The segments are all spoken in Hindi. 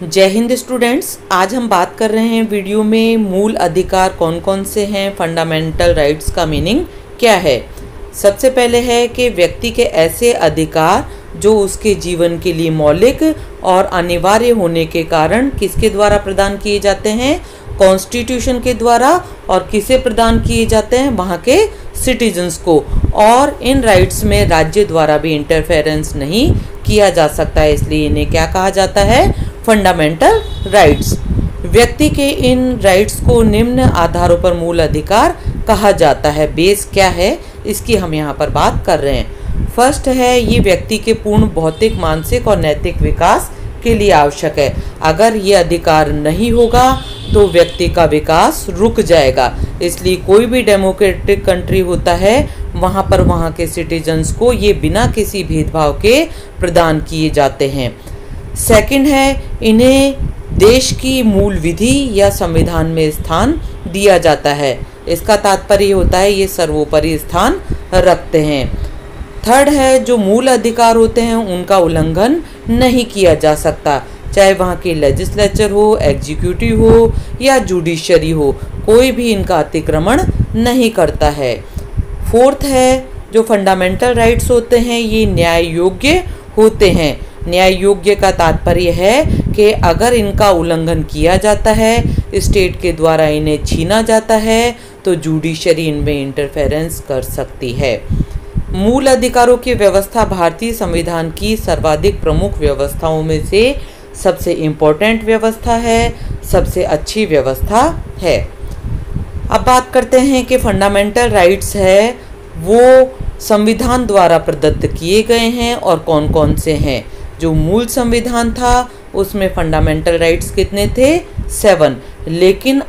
जय हिंद स्टूडेंट्स। आज हम बात कर रहे हैं वीडियो में मूल अधिकार कौन कौन से हैं, फंडामेंटल राइट्स का मीनिंग क्या है। सबसे पहले है कि व्यक्ति के ऐसे अधिकार जो उसके जीवन के लिए मौलिक और अनिवार्य होने के कारण किसके द्वारा प्रदान किए जाते हैं, कॉन्स्टिट्यूशन के द्वारा। और किसे प्रदान किए जाते हैं, वहाँ के सिटीजन्स को। और इन राइट्स में राज्य द्वारा भी इंटरफेरेंस नहीं किया जा सकता है, इसलिए इन्हें क्या कहा जाता है, फंडामेंटल राइट्स। व्यक्ति के इन राइट्स को निम्न आधारों पर मूल अधिकार कहा जाता है। बेस क्या है इसकी हम यहाँ पर बात कर रहे हैं। फर्स्ट है, ये व्यक्ति के पूर्ण भौतिक, मानसिक और नैतिक विकास के लिए आवश्यक है। अगर ये अधिकार नहीं होगा तो व्यक्ति का विकास रुक जाएगा। इसलिए कोई भी डेमोक्रेटिक कंट्री होता है वहाँ पर वहाँ के सिटीजन्स को ये बिना किसी भेदभाव के प्रदान किए जाते हैं। सेकंड है, इन्हें देश की मूल विधि या संविधान में स्थान दिया जाता है। इसका तात्पर्य होता है ये सर्वोपरि स्थान रखते हैं। थर्ड है, जो मूल अधिकार होते हैं उनका उल्लंघन नहीं किया जा सकता, चाहे वहाँ के लेजिस्लेचर हो, एग्जीक्यूटिव हो या जुडिशरी हो, कोई भी इनका अतिक्रमण नहीं करता है। फोर्थ है, जो फंडामेंटल राइट्स होते हैं ये न्याय योग्य होते हैं। न्याय योग्य का तात्पर्य है कि अगर इनका उल्लंघन किया जाता है, स्टेट के द्वारा इन्हें छीना जाता है, तो जुडिशरी इनमें इंटरफेरेंस कर सकती है। मूल अधिकारों की व्यवस्था भारतीय संविधान की सर्वाधिक प्रमुख व्यवस्थाओं में से सबसे इम्पोर्टेंट व्यवस्था है, सबसे अच्छी व्यवस्था है। अब बात करते हैं कि फंडामेंटल राइट्स है वो संविधान द्वारा प्रदत्त किए गए हैं और कौन कौन से हैं। जो मूल संविधान था उसमें फंडामेंटल राइट्स कितने थे, 7। लेकिन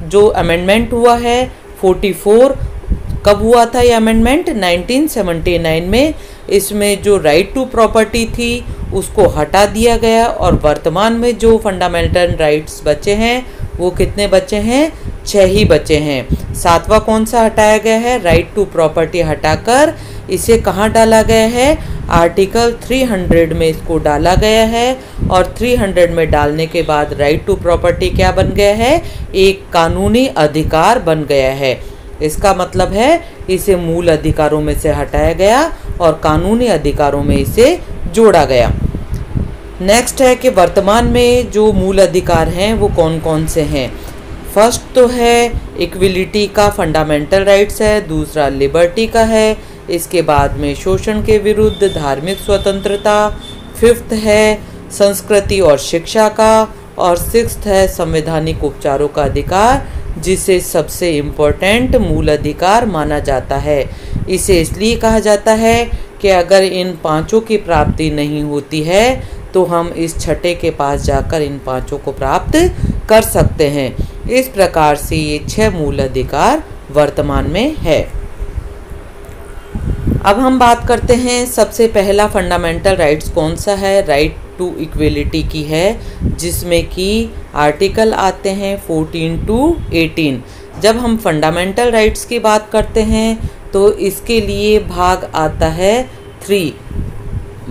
जो अमेंडमेंट हुआ है 44, कब हुआ था ये अमेंडमेंट, 1979 में। इसमें जो राइट टू प्रॉपर्टी थी उसको हटा दिया गया और वर्तमान में जो फंडामेंटल राइट्स बचे हैं वो कितने बचे हैं, 6 ही बचे हैं। 7वां कौन सा हटाया गया है, राइट टू प्रॉपर्टी हटाकर इसे कहाँ डाला गया है, आर्टिकल 300 में इसको डाला गया है। और 300 में डालने के बाद राइट टू प्रॉपर्टी क्या बन गया है, एक कानूनी अधिकार बन गया है। इसका मतलब है इसे मूल अधिकारों में से हटाया गया और कानूनी अधिकारों में इसे जोड़ा गया। नेक्स्ट है कि वर्तमान में जो मूल अधिकार हैं वो कौन कौन से हैं। फर्स्ट तो है इक्विलिटी का फंडामेंटल राइट्स है, दूसरा लिबर्टी का है, इसके बाद में शोषण के विरुद्ध धार्मिक स्वतंत्रता, फिफ्थ है संस्कृति और शिक्षा का, और सिक्स्थ है संवैधानिक उपचारों का अधिकार, जिसे सबसे इम्पोर्टेंट मूल अधिकार माना जाता है। इसे इसलिए कहा जाता है कि अगर इन पांचों की प्राप्ति नहीं होती है तो हम इस छठे के पास जाकर इन पांचों को प्राप्त कर सकते हैं। इस प्रकार से ये 6 मूल अधिकार वर्तमान में है। अब हम बात करते हैं सबसे पहला फंडामेंटल राइट्स कौन सा है, राइट टू इक्वलिटी की है, जिसमें कि आर्टिकल आते हैं 14 to 18। जब हम फंडामेंटल राइट्स की बात करते हैं तो इसके लिए भाग आता है 3।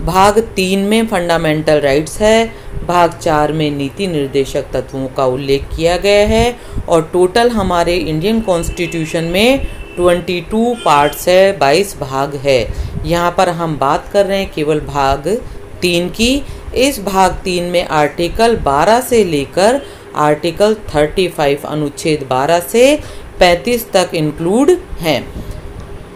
भाग 3 में फंडामेंटल राइट्स है, भाग 4 में नीति निर्देशक तत्वों का उल्लेख किया गया है, और टोटल हमारे इंडियन कॉन्स्टिट्यूशन में 22 पार्ट्स है, 22 भाग है। यहाँ पर हम बात कर रहे हैं केवल भाग 3 की। इस भाग 3 में आर्टिकल 12 से लेकर आर्टिकल 35 अनुच्छेद 12 से 35 तक इंक्लूड हैं।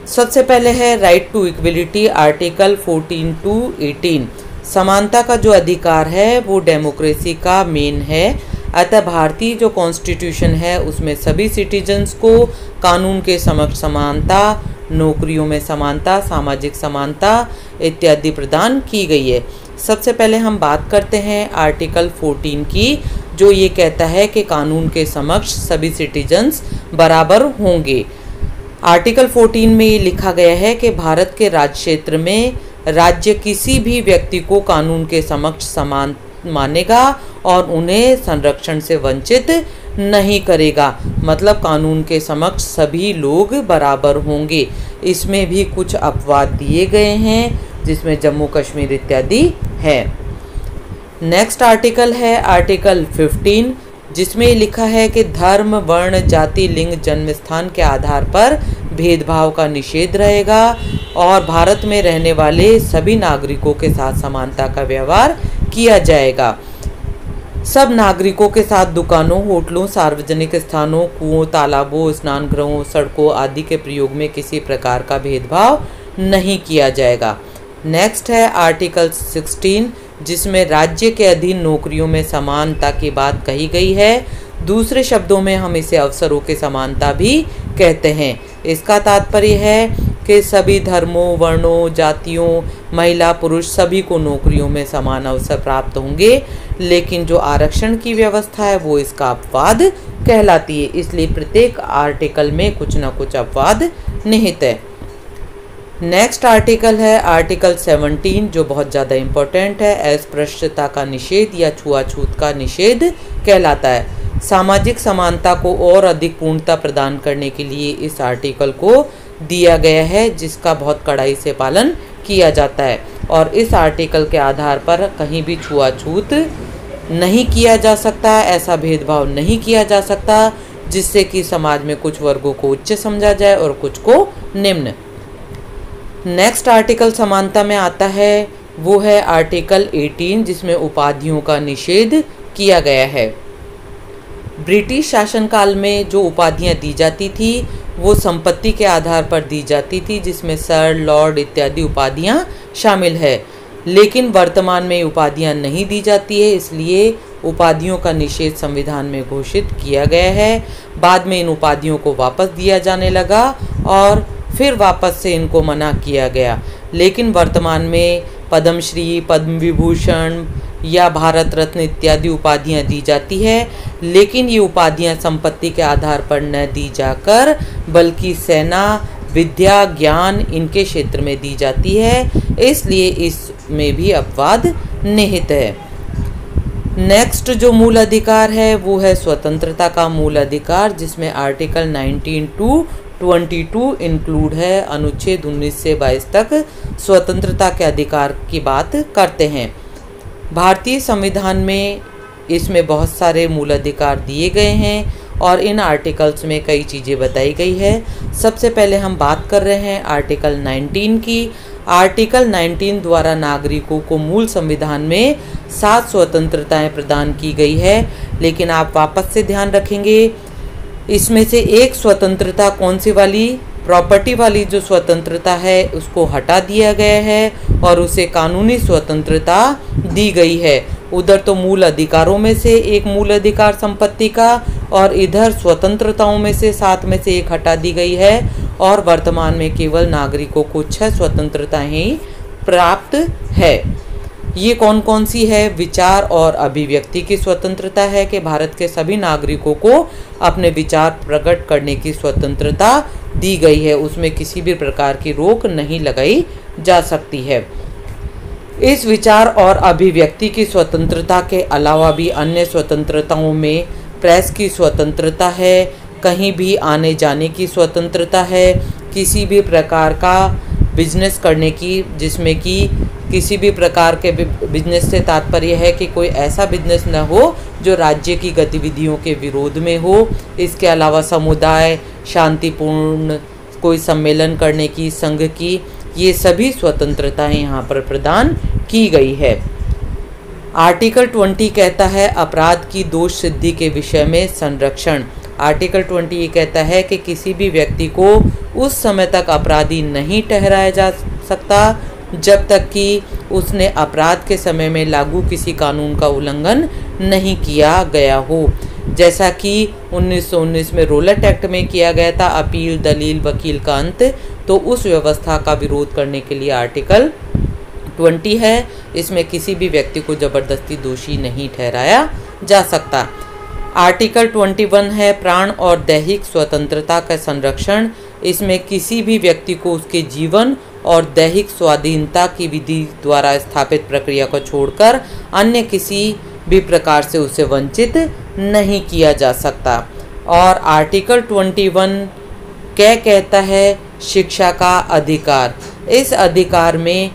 सबसे पहले है right to equality, article 14 to 18। समानता का जो अधिकार है वो डेमोक्रेसी का मेन है। अतः भारतीय जो कॉन्स्टिट्यूशन है उसमें सभी सिटीजन्स को कानून के समक्ष समानता, नौकरियों में समानता, सामाजिक समानता इत्यादि प्रदान की गई है। सबसे पहले हम बात करते हैं आर्टिकल 14 की, जो ये कहता है कि कानून के समक्ष सभी सिटीजन्स बराबर होंगे। आर्टिकल 14 में ये लिखा गया है कि भारत के राज्य क्षेत्र में राज्य किसी भी व्यक्ति को कानून के समक्ष समान मानेगा और उन्हें संरक्षण से वंचित नहीं करेगा। मतलब कानून के समक्ष सभी लोग बराबर होंगे। इसमें भी कुछ अपवाद दिए गए हैं जिसमें जम्मू कश्मीर इत्यादि है। नेक्स्ट आर्टिकल है आर्टिकल 15, जिसमें लिखा है कि धर्म, वर्ण, जाति, लिंग, जन्म स्थान के आधार पर भेदभाव का निषेध रहेगा और भारत में रहने वाले सभी नागरिकों के साथ समानता का व्यवहार किया जाएगा। सब नागरिकों के साथ दुकानों, होटलों, सार्वजनिक स्थानों, कुओं, तालाबों, स्नान गृहों, सड़कों आदि के प्रयोग में किसी प्रकार का भेदभाव नहीं किया जाएगा। नेक्स्ट है आर्टिकल 16, जिसमें राज्य के अधीन नौकरियों में समानता की बात कही गई है। दूसरे शब्दों में हम इसे अवसरों की समानता भी कहते हैं। इसका तात्पर्य है कि सभी धर्मों, वर्णों, जातियों, महिला, पुरुष सभी को नौकरियों में समान अवसर प्राप्त होंगे, लेकिन जो आरक्षण की व्यवस्था है वो इसका अपवाद कहलाती है। इसलिए प्रत्येक आर्टिकल में कुछ ना कुछ अपवाद निहित है। नेक्स्ट आर्टिकल है आर्टिकल 17, जो बहुत ज़्यादा इम्पोर्टेंट है। अस्पृश्यता का निषेध या छुआछूत का निषेध कहलाता है। सामाजिक समानता को और अधिक पूर्णता प्रदान करने के लिए इस आर्टिकल को दिया गया है, जिसका बहुत कड़ाई से पालन किया जाता है और इस आर्टिकल के आधार पर कहीं भी छुआछूत नहीं किया जा सकता, ऐसा भेदभाव नहीं किया जा सकता जिससे कि समाज में कुछ वर्गों को उच्च समझा जाए और कुछ को निम्न। नेक्स्ट आर्टिकल समानता में आता है वो है आर्टिकल 18, जिसमें उपाधियों का निषेध किया गया है। ब्रिटिश शासनकाल में जो उपाधियां दी जाती थी वो संपत्ति के आधार पर दी जाती थी, जिसमें सर, लॉर्ड इत्यादि उपाधियां शामिल है। लेकिन वर्तमान में उपाधियां नहीं दी जाती है, इसलिए उपाधियों का निषेध संविधान में घोषित किया गया है। बाद में इन उपाधियों को वापस दिया जाने लगा और फिर वापस से इनको मना किया गया। लेकिन वर्तमान में पद्मश्री, पद्म विभूषण या भारत रत्न इत्यादि उपाधियां दी जाती है, लेकिन ये उपाधियां संपत्ति के आधार पर न दी जाकर बल्कि सेना, विद्या, ज्ञान इनके क्षेत्र में दी जाती है, इसलिए इसमें भी अपवाद निहित है। नेक्स्ट जो मूल अधिकार है वो है स्वतंत्रता का मूल अधिकार, जिसमें आर्टिकल 19 to 22 इंक्लूड है। अनुच्छेद 19 से 22 तक स्वतंत्रता के अधिकार की बात करते हैं। भारतीय संविधान में इसमें बहुत सारे मूल अधिकार दिए गए हैं और इन आर्टिकल्स में कई चीज़ें बताई गई है। सबसे पहले हम बात कर रहे हैं आर्टिकल 19 की। आर्टिकल 19 द्वारा नागरिकों को मूल संविधान में 7 स्वतंत्रताएं प्रदान की गई है, लेकिन आप वापस से ध्यान रखेंगे इसमें से एक स्वतंत्रता कौन सी वाली, प्रॉपर्टी वाली जो स्वतंत्रता है उसको हटा दिया गया है और उसे कानूनी स्वतंत्रता दी गई है। उधर तो मूल अधिकारों में से एक मूल अधिकार संपत्ति का और इधर स्वतंत्रताओं में से 7 में से एक हटा दी गई है और वर्तमान में केवल नागरिकों को 6 स्वतंत्रताएं ही प्राप्त है। ये कौन कौन सी है? विचार और अभिव्यक्ति की स्वतंत्रता है कि भारत के सभी नागरिकों को अपने विचार प्रकट करने की स्वतंत्रता दी गई है, उसमें किसी भी प्रकार की रोक नहीं लगाई जा सकती है। इस विचार और अभिव्यक्ति की स्वतंत्रता के अलावा भी अन्य स्वतंत्रताओं में प्रेस की स्वतंत्रता है, कहीं भी आने जाने की स्वतंत्रता है, किसी भी प्रकार का बिजनेस करने की, जिसमें कि किसी भी प्रकार के बिजनेस से तात्पर्य है कि कोई ऐसा बिजनेस न हो जो राज्य की गतिविधियों के विरोध में हो। इसके अलावा समुदाय, शांतिपूर्ण कोई सम्मेलन करने की, संघ की, ये सभी स्वतंत्रताएं यहाँ पर प्रदान की गई है। आर्टिकल 20 कहता है अपराध की दोष सिद्धि के विषय में संरक्षण। आर्टिकल 20 ये कहता है कि किसी भी व्यक्ति को उस समय तक अपराधी नहीं ठहराया जा सकता जब तक कि उसने अपराध के समय में लागू किसी कानून का उल्लंघन नहीं किया गया हो, जैसा कि 1919 में रोलेट एक्ट में किया गया था। अपील, दलील, वकील का अंत, तो उस व्यवस्था का विरोध करने के लिए आर्टिकल 20 है। इसमें किसी भी व्यक्ति को जबरदस्ती दोषी नहीं ठहराया जा सकता। आर्टिकल 21 है प्राण और दैहिक स्वतंत्रता का संरक्षण। इसमें किसी भी व्यक्ति को उसके जीवन और दैहिक स्वाधीनता की विधि द्वारा स्थापित प्रक्रिया को छोड़कर अन्य किसी भी प्रकार से उसे वंचित नहीं किया जा सकता। और आर्टिकल 21 क्या कहता है? शिक्षा का अधिकार। इस अधिकार में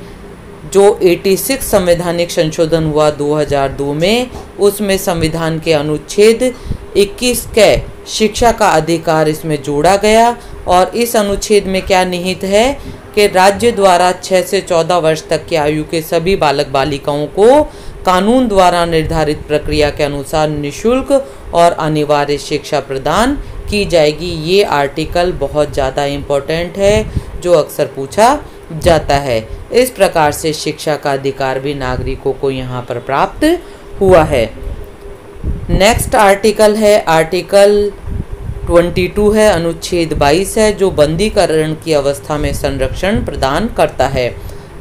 जो 86 संवैधानिक संशोधन हुआ 2002 में, उसमें संविधान के अनुच्छेद 21 के शिक्षा का अधिकार इसमें जोड़ा गया। और इस अनुच्छेद में क्या निहित है कि राज्य द्वारा 6 से 14 वर्ष तक की आयु के सभी बालक बालिकाओं को कानून द्वारा निर्धारित प्रक्रिया के अनुसार निःशुल्क और अनिवार्य शिक्षा प्रदान की जाएगी। ये आर्टिकल बहुत ज़्यादा इम्पोर्टेंट है, जो अक्सर पूछा जाता है। इस प्रकार से शिक्षा का अधिकार भी नागरिकों को यहाँ पर प्राप्त हुआ है। नेक्स्ट आर्टिकल है आर्टिकल 22 है, अनुच्छेद 22 है, जो बंदीकरण की अवस्था में संरक्षण प्रदान करता है।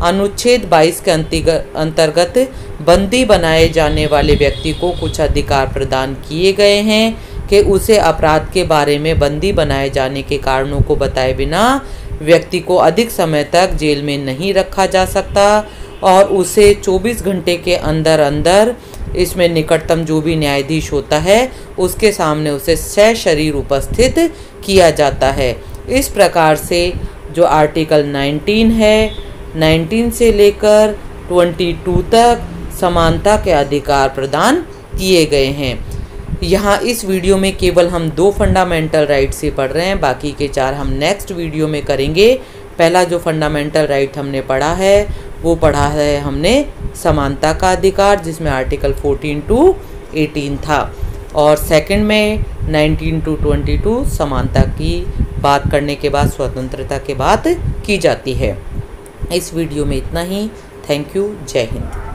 अनुच्छेद 22 के अंतर्गत बंदी बनाए जाने वाले व्यक्ति को कुछ अधिकार प्रदान किए गए हैं कि उसे अपराध के बारे में बंदी बनाए जाने के कारणों को बताए बिना व्यक्ति को अधिक समय तक जेल में नहीं रखा जा सकता और उसे 24 घंटे के अंदर अंदर इसमें निकटतम जो भी न्यायाधीश होता है उसके सामने उसे सशरीर उपस्थित किया जाता है। इस प्रकार से जो आर्टिकल 19 है, 19 से लेकर 22 तक समानता के अधिकार प्रदान किए गए हैं। यहाँ इस वीडियो में केवल हम 2 फंडामेंटल राइट्स ही पढ़ रहे हैं, बाकी के 4 हम नेक्स्ट वीडियो में करेंगे। पहला जो फंडामेंटल राइट हमने पढ़ा है वो पढ़ा है हमने समानता का अधिकार, जिसमें आर्टिकल 14 to 18 था, और सेकंड में 19 to 22 समानता की बात करने के बाद स्वतंत्रता की बात की जाती है। इस वीडियो में इतना ही। Thank you. जय हिंद।